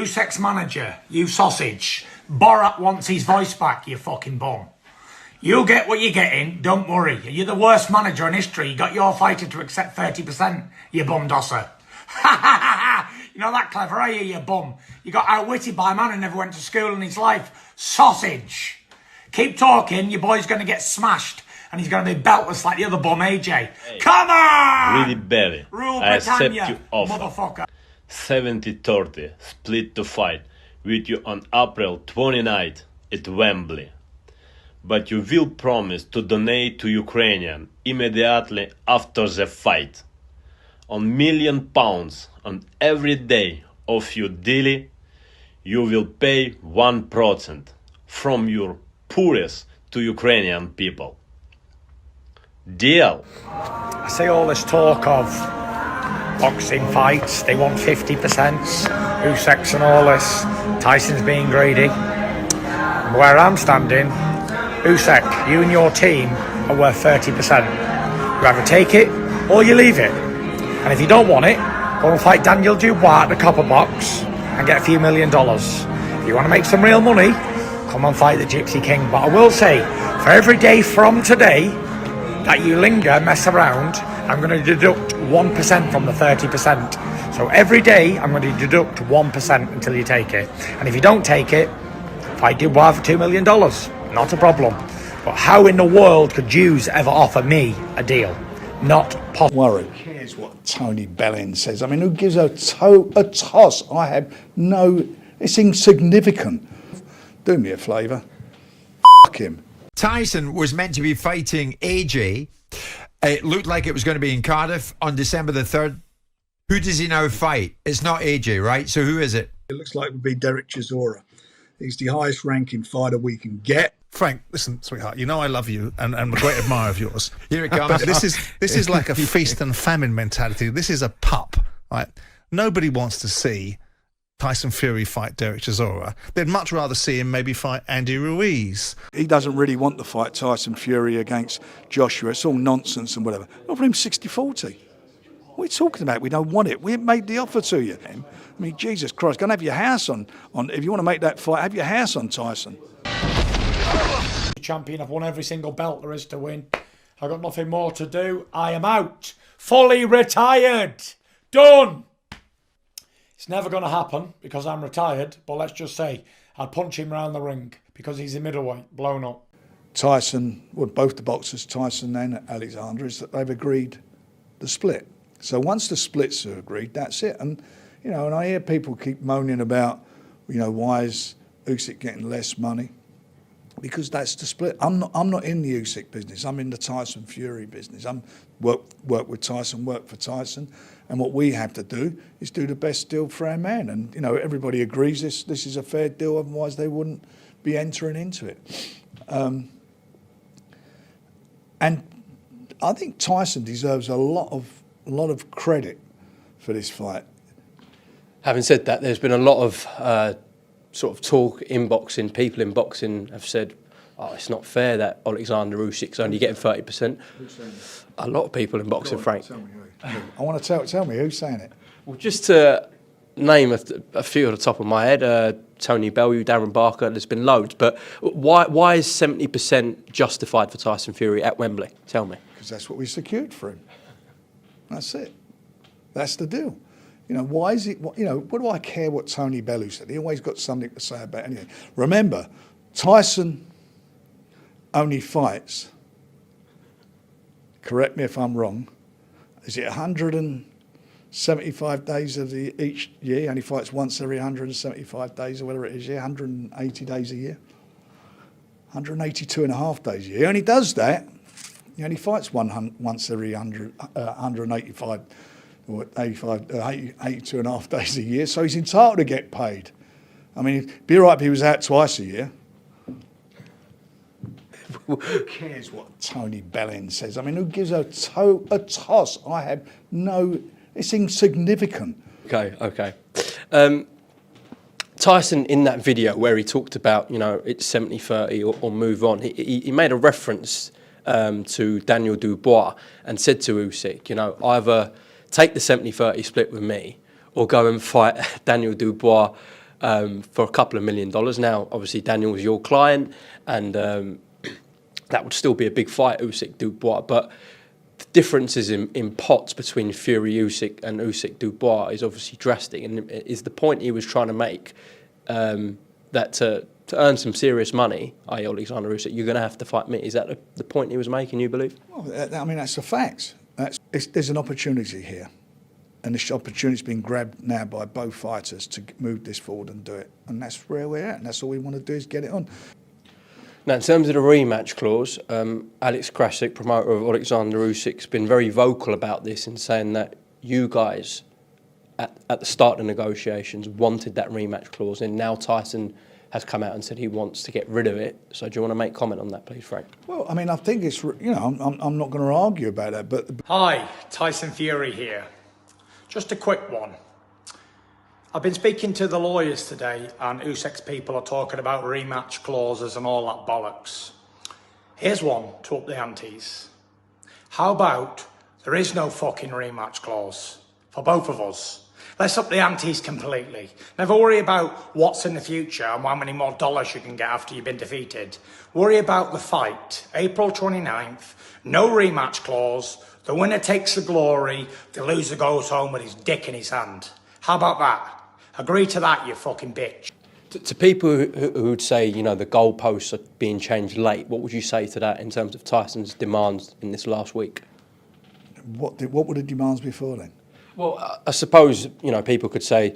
Sex manager, you sausage. Borat wants his voice back, you fucking bum. You'll get what you're getting, don't worry. You're the worst manager in history. You got your fighter to accept 30%, you bum dosser. Ha ha ha ha! You're not that clever, are you bum? You got outwitted by a man who never went to school in his life. Sausage. Keep talking, your boy's going to get smashed. And he's going to be beltless like the other bum, AJ. Hey, come on! Really belly. Rule I accept Britannia, you offer. motherfucker. 70-30 split to fight with you on April 29th at Wembley. But you will promise to donate to Ukrainian immediately after the fight. On £1,000,000 on every day of your deal, you will pay 1% from your poorest to Ukrainian people. Deal? I see all this talk of boxing fights, they want 50%, Usyk and all this, Tyson's being greedy. Where I'm standing, Usyk, you and your team are worth 30%. You either take it or you leave it. And if you don't want it, go and fight Daniel Dubois at the Copper Box and get a few $1 million. If you want to make some real money, come and fight the Gypsy King. But I will say, for every day from today that you linger, mess around, I'm going to deduct 1% from the 30%. So every day I'm going to deduct 1% until you take it. And if you don't take it, fight Dubois for $2 million. Not a problem. But how in the world could Jews ever offer me a deal? Not possible. Worry. Who cares what Tony Bellin says? I mean, who gives a toss? I have no... It's insignificant. Do me a favour. F*** him. Tyson was meant to be fighting AJ. It looked like it was going to be in Cardiff on December the 3rd. Who does he now fight? It's not AJ, right? So who is it? It looks like it would be Derek Chisora. He's the highest ranking fighter we can get. Frank, listen, sweetheart, you know I love you and I'm a great admirer of yours. Here it comes. But this is like a feast and famine mentality. This is a pup, right? Nobody wants to see Tyson Fury fight Derek Chisora. They'd much rather see him maybe fight Andy Ruiz. He doesn't really want to fight Tyson Fury against Joshua. It's all nonsense and whatever. Offer him 60-40. What are you talking about? We don't want it. We made the offer to you. I mean, Jesus Christ, go and have your house on. If you want to make that fight, have your house on Tyson. Champion, I've won every single belt there is to win. I've got nothing more to do. I am out. Fully retired. Done. It's never going to happen because I'm retired, but let's just say I'd punch him round the ring because he's a middleweight, blown up. Tyson, well, both the boxers, Tyson and Alexander, is that they've agreed the split. So once the splits are agreed, that's it. And, you know, and I hear people keep moaning about, you know, why is Usyk getting less money? Because that's the split. I'm not in the Usyk business. I'm in the Tyson Fury business. I'm work with Tyson, work for Tyson, and what we have to do is do the best deal for our man. And you know, everybody agrees this is a fair deal. Otherwise, they wouldn't be entering into it. And I think Tyson deserves a lot of credit for this fight. Having said that, there's been a lot of sort of talk in boxing. People in boxing have said, "Oh, it's not fair that Alexander Usyk's only getting 30%." A lot of people in boxing, Frank. Tell me who. I want to tell me who's saying it. Well, just to name a few at the top of my head, Tony Bellew, Darren Barker. There's been loads, but why is 70% justified for Tyson Fury at Wembley? Tell me. Because that's what we secured for him. That's it. That's the deal. You know, why is it, you know, what do I care what Tony Bellew said? He always got something to say about anything. Remember, Tyson only fights, correct me if I'm wrong, is it 175 days of each year? He only fights once every 175 days or whatever it is, 180 days a year. 182 and a half days a year. He only does that. He only fights once every 185 or 82 and a half days a year, so he's entitled to get paid. I mean, it'd be all right if he was out twice a year. Who cares what Tony Bellin says? I mean, who gives a toss? I have no... It's insignificant. Okay. Tyson, in that video where he talked about, you know, it's 70-30 or move on, he made a reference to Daniel Dubois and said to Usyk, you know, either take the 70-30 split with me or go and fight Daniel Dubois for a couple of $1 million. Now, obviously, Daniel was your client, and that would still be a big fight, Usyk Dubois. But the differences in pots between Fury Usyk and Usyk Dubois is obviously drastic, and is the point he was trying to make that to earn some serious money, i.e. Alexander Usyk, you're going to have to fight me. Is that the point he was making, you believe? Well, I mean, that's the facts. There's an opportunity here. And this opportunity's been grabbed now by both fighters to move this forward and do it. And that's where we're at. And that's all we want to do is get it on. Now, in terms of the rematch clause, Alex Krasik, promoter of Alexander Usyk, has been very vocal about this in saying that you guys, at the start of the negotiations, wanted that rematch clause. And now Tyson has come out and said he wants to get rid of it. So do you want to make comment on that, please, Frank? Well, I mean, I think it's, I'm not going to argue about that. But Hi, Tyson Fury here. Just a quick one. I've been speaking to the lawyers today, and Usyk's people are talking about rematch clauses and all that bollocks. Here's one to up the antes. How about there is no fucking rematch clause for both of us? Let's up the antes completely. Never worry about what's in the future and how many more dollars you can get after you've been defeated. Worry about the fight, April 29th, no rematch clause, the winner takes the glory, the loser goes home with his dick in his hand. How about that? Agree to that, you fucking bitch. To people who would say, the goalposts are being changed late, what would you say to that in terms of Tyson's demands in this last week? what were the demands before then? Well, I suppose, people could say,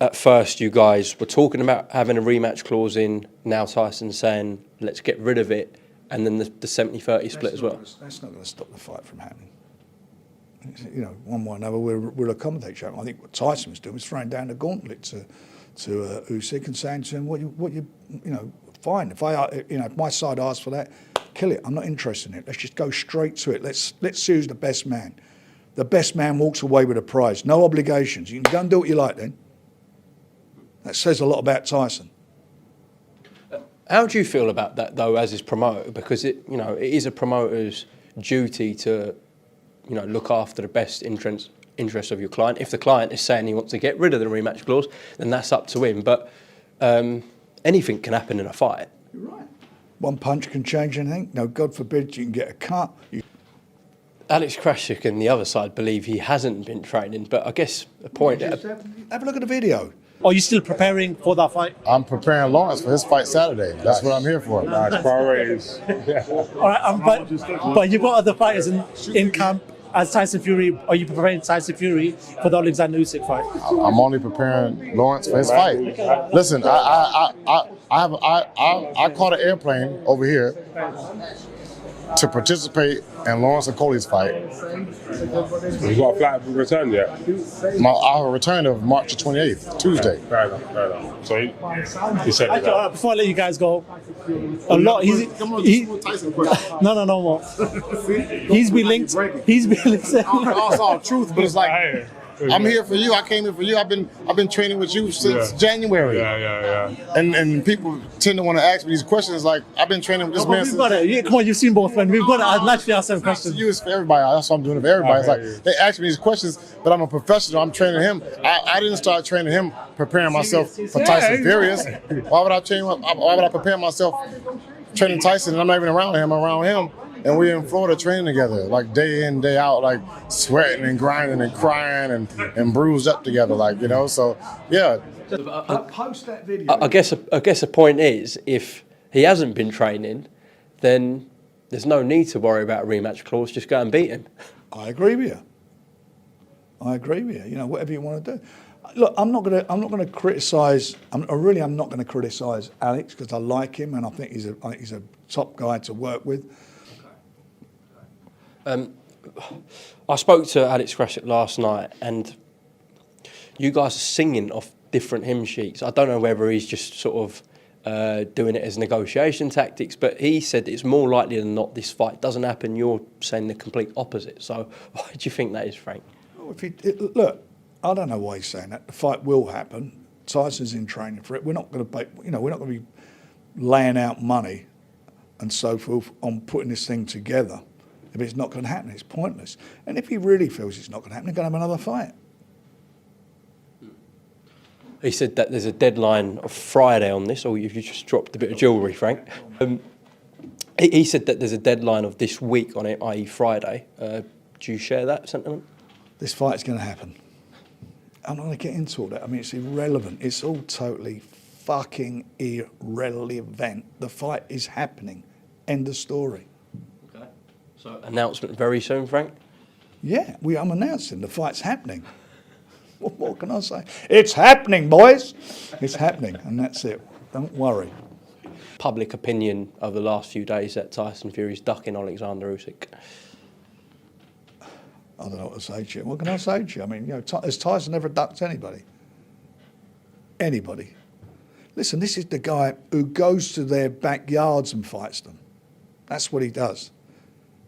at first you guys were talking about having a rematch clause in, now Tyson's saying, let's get rid of it, and then the 70-30 split as well. That's not going to stop the fight from happening. One way or another, we'll accommodate each other. I think what Tyson was doing was throwing down the gauntlet to Usyk and saying to him, fine. If my side asks for that, kill it. I'm not interested in it. Let's just go straight to it. Let's see who's the best man. The best man walks away with a prize. No obligations. You can go and do what you like then. That says a lot about Tyson. How do you feel about that, though, as his promoter? Because it is a promoter's duty to, look after the best interests of your client. If the client is saying he wants to get rid of the rematch clause, then that's up to him. But anything can happen in a fight. You're right. One punch can change anything. No, God forbid you can get a cut. Alex Krasik and the other side believe he hasn't been training, but I guess a point... Have a look at the video. Are you still preparing for that fight? I'm preparing Lawrence for his fight Saturday. That's what I'm here for. Nice, priorities. All right, but you've got other fighters in camp as Tyson Fury. Are you preparing Tyson Fury for the Alexander Usyk fight? I'm only preparing Lawrence for his fight. Listen, I caught an airplane over here to participate in Lawrence Okolie's fight. You got a flight return yet? Our return of March the 28th, Tuesday. Fair enough. So he said Okay, that. before I let you guys go, a lot. No more. He's been linked. It's all truth, but it's like I'm here for you. I came here for you. I've been training with you since January. Yeah. And people tend to want to ask me these questions like I've been training with this man since. We've got it. Yeah, come on, you've seen both men. We've got it. I'd naturally ask them questions. You is for everybody. That's what I'm doing it for everybody. It's like they ask me these questions, but I'm a professional. I'm training him. I didn't start training him preparing myself for Tyson Furious. Why would I prepare myself training Tyson and I'm not even around him? I'm around him. And we're in Florida training together, like day in, day out, like sweating and grinding and crying and bruised up together, so yeah. Post that video. I guess a point is, if he hasn't been training, then there's no need to worry about a rematch clause. Just go and beat him. I agree with you. Whatever you want to do. Look, I'm not going to criticise. I'm not going to criticise Alex because I like him and I think he's a top guy to work with. I spoke to Alex Krasik last night, and you guys are singing off different hymn sheets. I don't know whether he's just sort of doing it as negotiation tactics, but he said it's more likely than not this fight doesn't happen. You're saying the complete opposite. So why do you think that is, Frank? Look, I don't know why he's saying that. The fight will happen. Tyson's in training for it. We're not going to be laying out money and so forth on putting this thing together. If it's not going to happen, it's pointless. And if he really feels it's not going to happen, he's going to have another fight. He said that there's a deadline of Friday on this, or you've just dropped a bit of jewellery, Frank. He said that there's a deadline of this week on it, i.e. Friday. Do you share that sentiment? This fight's going to happen. I'm not going to get into all that. I mean, it's irrelevant. It's all totally fucking irrelevant. The fight is happening. End of story. Okay. So announcement very soon, Frank? Yeah, I'm announcing the fight's happening. What can I say? It's happening, boys. It's happening, and that's it. Don't worry. Public opinion over the last few days that Tyson Fury's ducking Alexander Usyk. I don't know what to say to you. What can I say to you? I mean, you know, has Tyson ever ducked anybody? Anybody? Listen, this is the guy who goes to their backyards and fights them. That's what he does.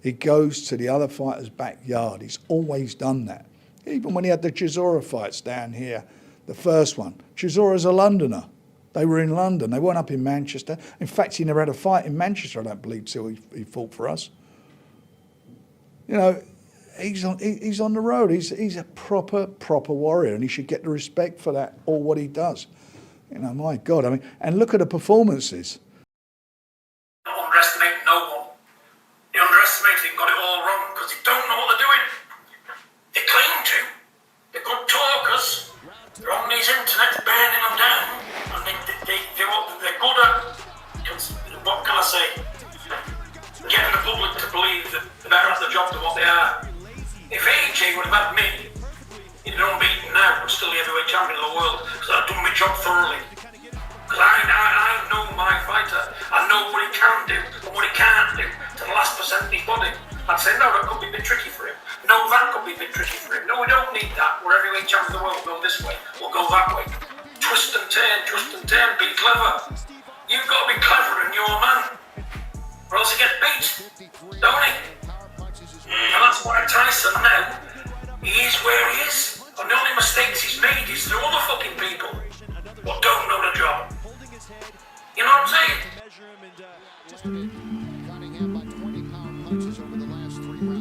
He goes to the other fighter's backyard. He's always done that. Even when he had the Chisora fights down here, the first one. Chisora's a Londoner. They were in London. They weren't up in Manchester. In fact, he never had a fight in Manchester, I don't believe, till he fought for us. You know, he's on the road. He's a proper warrior, and he should get the respect for that or what he does. You know, my God. I mean, and look at the performances. Not underestimate no one. They underestimated and got it all wrong because they don't know what they're doing. They claim to. They're good talkers. They're on these internet burning them down, and they're good at, what can I say, getting the public to believe that they're better at the job than what they are. If AJ would have had me, he'd have unbeaten now, but still the heavyweight champion of the world, because I've done my job thoroughly. Because I know my fighter. I know what he can do and what he can't do to the last percent of his body. I'd say, no, that could be a bit tricky for him. No, that could be a bit tricky for him. No, we don't need that. We're heavyweight champion of the world. We'll go this way. We'll go that way. Twist and turn, be clever. You've got to be clever in your man, or else he gets beat, don't he? And that's why Tyson now, he is where he is. And the only mistakes he's made is through other fucking people what don't know the job. You know what I'm saying?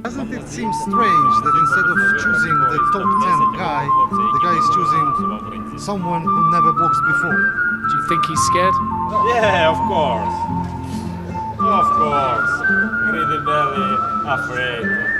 Doesn't it seem strange that instead of choosing the top 10 guy, the guy is choosing someone who never boxed before? Do you think he's scared? Yeah, of course. Of course. Greedy belly, afraid.